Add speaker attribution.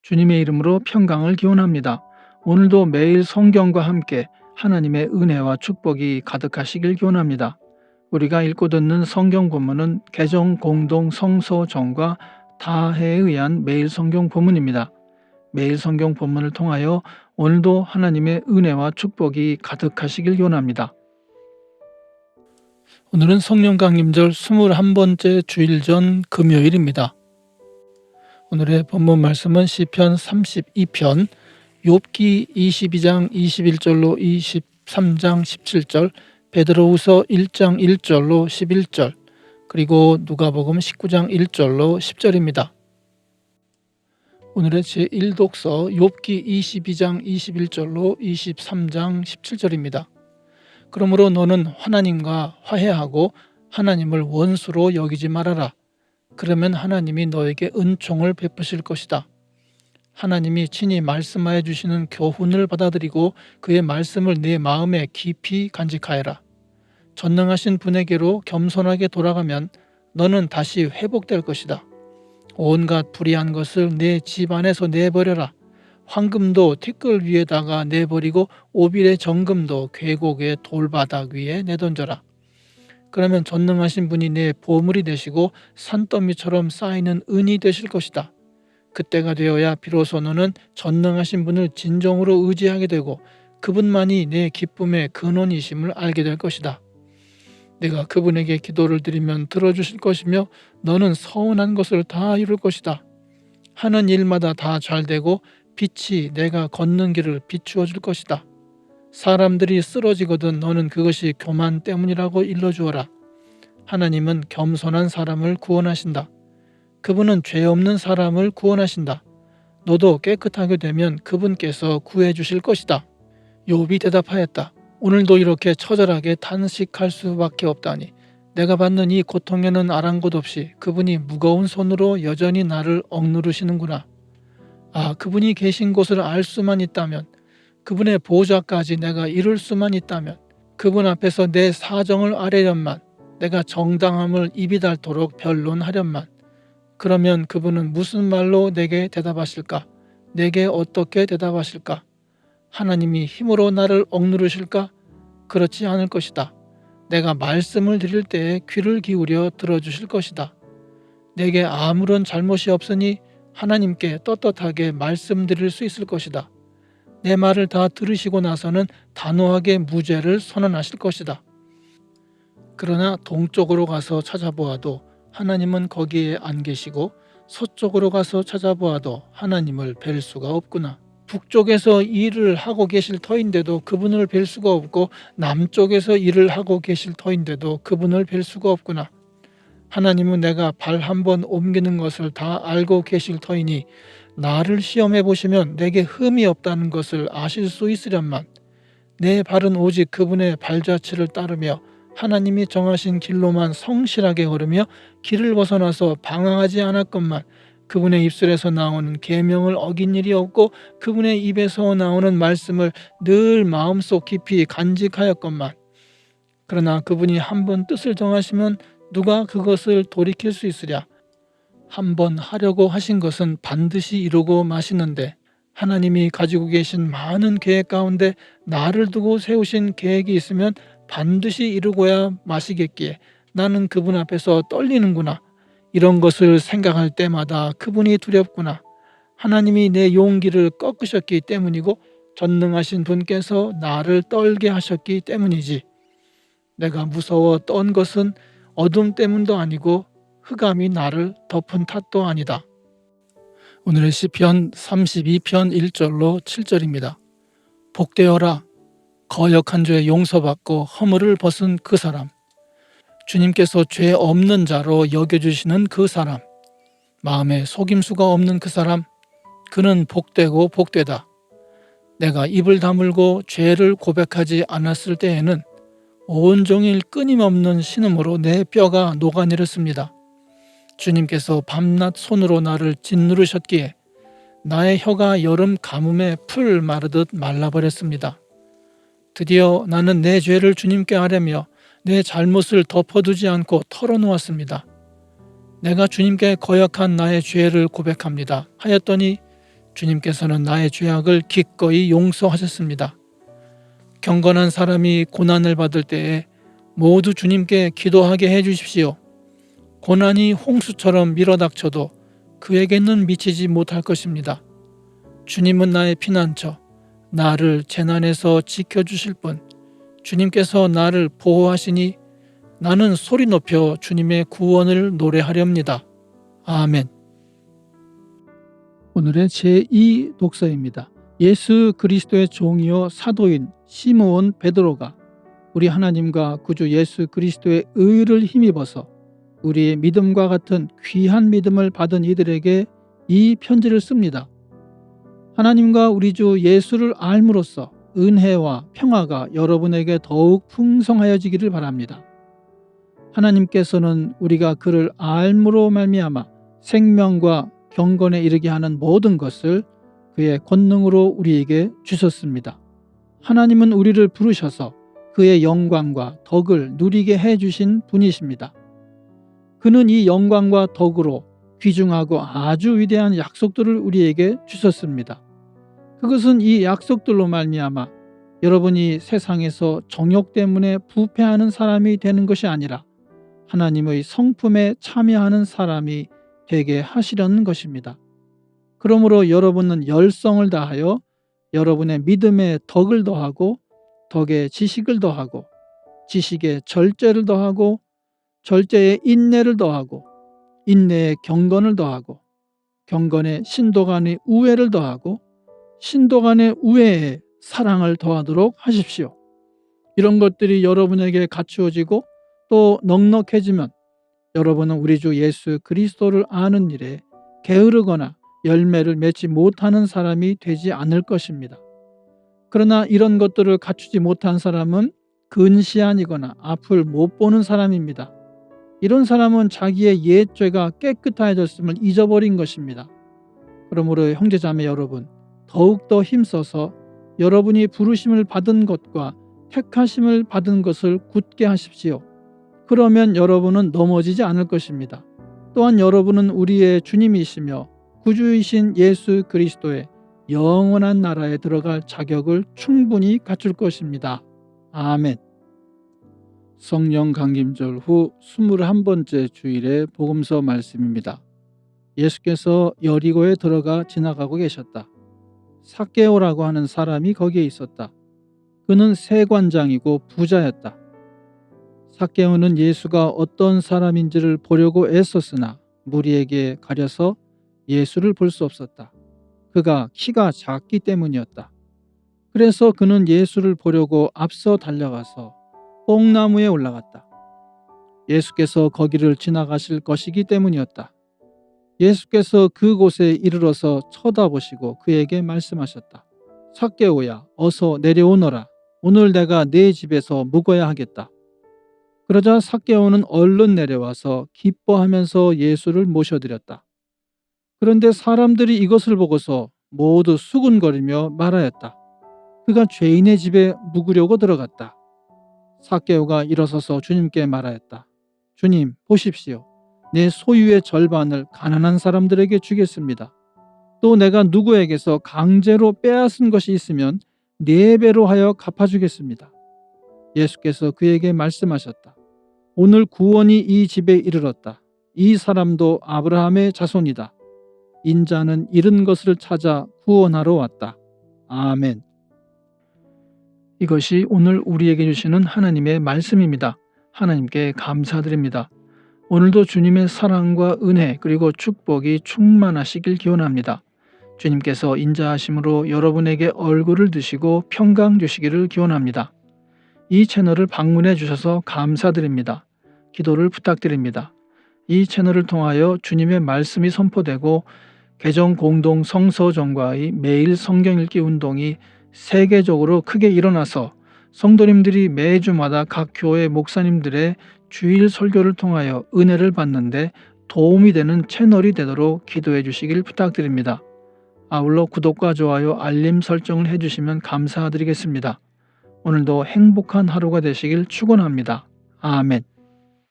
Speaker 1: 주님의 이름으로 평강을 기원합니다. 오늘도 매일 성경과 함께 하나님의 은혜와 축복이 가득하시길 기원합니다. 우리가 읽고 듣는 성경 본문은 개정 공동 성서정과 다해에 의한 매일 성경 본문입니다. 매일 성경 본문을 통하여 오늘도 하나님의 은혜와 축복이 가득하시길 기원합니다. 오늘은 성령 강림절 21번째 주일 전 금요일입니다. 오늘의 본문 말씀은 시편 32편, 욥기 22장 21절로 23장 17절, 베드로후서 1장 1절로 11절, 그리고 누가복음 19장 1절로 10절입니다. 오늘의 제1독서 욥기 22장 21절로 23장 17절입니다. 그러므로 너는 하나님과 화해하고 하나님을 원수로 여기지 말아라. 그러면 하나님이 너에게 은총을 베푸실 것이다. 하나님이 친히 말씀하여 주시는 교훈을 받아들이고 그의 말씀을 내 마음에 깊이 간직하여라. 전능하신 분에게로 겸손하게 돌아가면 너는 다시 회복될 것이다. 온갖 불의한 것을 내 집 안에서 내버려라. 황금도 티끌 위에다가 내버리고 오빌의 정금도 계곡의 돌바닥 위에 내던져라. 그러면 전능하신 분이 내 보물이 되시고 산더미처럼 쌓이는 은이 되실 것이다. 그때가 되어야 비로소 너는 전능하신 분을 진정으로 의지하게 되고 그분만이 내 기쁨의 근원이심을 알게 될 것이다. 내가 그분에게 기도를 드리면 들어주실 것이며 너는 서운한 것을 다 이룰 것이다. 하는 일마다 다 잘되고 빛이 내가 걷는 길을 비추어 줄 것이다. 사람들이 쓰러지거든 너는 그것이 교만 때문이라고 일러주어라. 하나님은 겸손한 사람을 구원하신다. 그분은 죄 없는 사람을 구원하신다. 너도 깨끗하게 되면 그분께서 구해 주실 것이다. 욥이 대답하였다. 오늘도 이렇게 처절하게 탄식할 수밖에 없다니. 내가 받는 이 고통에는 아랑곳 없이 그분이 무거운 손으로 여전히 나를 억누르시는구나. 아, 그분이 계신 곳을 알 수만 있다면, 그분의 보좌까지 내가 이룰 수만 있다면, 그분 앞에서 내 사정을 아뢰련만, 내가 정당함을 입이 닳도록 변론하련만. 그러면 그분은 무슨 말로 내게 대답하실까? 내게 어떻게 대답하실까? 하나님이 힘으로 나를 억누르실까? 그렇지 않을 것이다. 내가 말씀을 드릴 때에 귀를 기울여 들어주실 것이다. 내게 아무런 잘못이 없으니 하나님께 떳떳하게 말씀드릴 수 있을 것이다. 내 말을 다 들으시고 나서는 단호하게 무죄를 선언하실 것이다. 그러나 동쪽으로 가서 찾아보아도 하나님은 거기에 안 계시고 서쪽으로 가서 찾아보아도 하나님을 뵐 수가 없구나. 북쪽에서 일을 하고 계실 터인데도 그분을 뵐 수가 없고 남쪽에서 일을 하고 계실 터인데도 그분을 뵐 수가 없구나. 하나님은 내가 발 한 번 옮기는 것을 다 알고 계실 터이니 나를 시험해 보시면 내게 흠이 없다는 것을 아실 수 있으련만. 내 발은 오직 그분의 발자취를 따르며 하나님이 정하신 길로만 성실하게 걸으며 길을 벗어나서 방황하지 않았건만 그분의 입술에서 나오는 계명을 어긴 일이 없고 그분의 입에서 나오는 말씀을 늘 마음속 깊이 간직하였건만. 그러나 그분이 한번 뜻을 정하시면 누가 그것을 돌이킬 수 있으랴. 한번 하려고 하신 것은 반드시 이루고 마시는데 하나님이 가지고 계신 많은 계획 가운데 나를 두고 세우신 계획이 있으면 반드시 이루고야 마시겠기에 나는 그분 앞에서 떨리는구나. 이런 것을 생각할 때마다 그분이 두렵구나. 하나님이 내 용기를 꺾으셨기 때문이고 전능하신 분께서 나를 떨게 하셨기 때문이지. 내가 무서워 떤 것은 어둠 때문도 아니고 흑암이 나를 덮은 탓도 아니다. 오늘의 시편 32편 1절로 7절입니다. 복되어라. 거역한 죄 용서받고 허물을 벗은 그 사람. 주님께서 죄 없는 자로 여겨주시는 그 사람. 마음에 속임수가 없는 그 사람. 그는 복되고 복되다. 내가 입을 다물고 죄를 고백하지 않았을 때에는 온종일 끊임없는 신음으로 내 뼈가 녹아내렸습니다. 주님께서 밤낮 손으로 나를 짓누르셨기에 나의 혀가 여름 가뭄에 풀 마르듯 말라버렸습니다. 드디어 나는 내 죄를 주님께 아뢰며 내 잘못을 덮어두지 않고 털어놓았습니다. 내가 주님께 거역한 나의 죄를 고백합니다 하였더니 주님께서는 나의 죄악을 기꺼이 용서하셨습니다. 경건한 사람이 고난을 받을 때에 모두 주님께 기도하게 해주십시오. 고난이 홍수처럼 밀어닥쳐도 그에게는 미치지 못할 것입니다. 주님은 나의 피난처, 나를 재난에서 지켜주실 분, 주님께서 나를 보호하시니 나는 소리 높여 주님의 구원을 노래하렵니다. 아멘. 오늘의 제2 독서입니다. 예수 그리스도의 종이요 사도인 시므온 베드로가 우리 하나님과 구주 예수 그리스도의 의를 힘입어서 우리의 믿음과 같은 귀한 믿음을 받은 이들에게 이 편지를 씁니다. 하나님과 우리 주 예수를 알므로써 은혜와 평화가 여러분에게 더욱 풍성하여지기를 바랍니다. 하나님께서는 우리가 그를 알므로 말미암아 생명과 경건에 이르게 하는 모든 것을 그의 권능으로 우리에게 주셨습니다. 하나님은 우리를 부르셔서 그의 영광과 덕을 누리게 해주신 분이십니다. 그는 이 영광과 덕으로 귀중하고 아주 위대한 약속들을 우리에게 주셨습니다. 그것은 이 약속들로 말미암아 여러분이 세상에서 정욕 때문에 부패하는 사람이 되는 것이 아니라 하나님의 성품에 참여하는 사람이 되게 하시려는 것입니다. 그러므로 여러분은 열성을 다하여 여러분의 믿음에 덕을 더하고 덕에 지식을 더하고 지식에 절제를 더하고 절제에 인내를 더하고 인내에 경건을 더하고 경건에 신도 간의 우애를 더하고 신도 간의 우애에 사랑을 더하도록 하십시오. 이런 것들이 여러분에게 갖추어지고 또 넉넉해지면 여러분은 우리 주 예수 그리스도를 아는 일에 게으르거나 열매를 맺지 못하는 사람이 되지 않을 것입니다. 그러나 이런 것들을 갖추지 못한 사람은 근시안이거나 앞을 못 보는 사람입니다. 이런 사람은 자기의 옛 죄가 깨끗하여졌음을 잊어버린 것입니다. 그러므로 형제자매 여러분, 더욱더 힘써서 여러분이 부르심을 받은 것과 택하심을 받은 것을 굳게 하십시오. 그러면 여러분은 넘어지지 않을 것입니다. 또한 여러분은 우리의 주님이시며 구주이신 예수 그리스도의 영원한 나라에 들어갈 자격을 충분히 갖출 것입니다. 아멘. 성령 강림절 후 21번째 주일의 복음서 말씀입니다. 예수께서 여리고에 들어가 지나가고 계셨다. 삭개오라고 하는 사람이 거기에 있었다. 그는 세관장이고 부자였다. 삭개오는 예수가 어떤 사람인지를 보려고 애썼으나 무리에게 가려서 예수를 볼 수 없었다. 그가 키가 작기 때문이었다. 그래서 그는 예수를 보려고 앞서 달려가서 뽕나무에 올라갔다. 예수께서 거기를 지나가실 것이기 때문이었다. 예수께서 그곳에 이르러서 쳐다보시고 그에게 말씀하셨다. 삭개오야, 어서 내려오너라. 오늘 내가 네 집에서 묵어야 하겠다. 그러자 삭개오는 얼른 내려와서 기뻐하면서 예수를 모셔드렸다. 그런데 사람들이 이것을 보고서 모두 수군거리며 말하였다. 그가 죄인의 집에 묵으려고 들어갔다. 삭개오가 일어서서 주님께 말하였다. 주님, 보십시오. 내 소유의 절반을 가난한 사람들에게 주겠습니다. 또 내가 누구에게서 강제로 빼앗은 것이 있으면 4배로 하여 갚아주겠습니다. 예수께서 그에게 말씀하셨다. 오늘 구원이 이 집에 이르렀다. 이 사람도 아브라함의 자손이다. 인자는 잃은 것을 찾아 구원하러 왔다. 아멘. 이것이 오늘 우리에게 주시는 하나님의 말씀입니다. 하나님께 감사드립니다. 오늘도 주님의 사랑과 은혜 그리고 축복이 충만하시길 기원합니다. 주님께서 인자하심으로 여러분에게 얼굴을 드시고 평강 주시기를 기원합니다. 이 채널을 방문해 주셔서 감사드립니다. 기도를 부탁드립니다. 이 채널을 통하여 주님의 말씀이 선포되고 개정 공동 성서정과의 매일 성경 읽기 운동이 세계적으로 크게 일어나서 성도님들이 매주마다 각 교회 목사님들의 주일 설교를 통하여 은혜를 받는데 도움이 되는 채널이 되도록 기도해 주시길 부탁드립니다. 아울러 구독과 좋아요, 알림 설정을 해주시면 감사드리겠습니다. 오늘도 행복한 하루가 되시길 축원합니다. 아멘.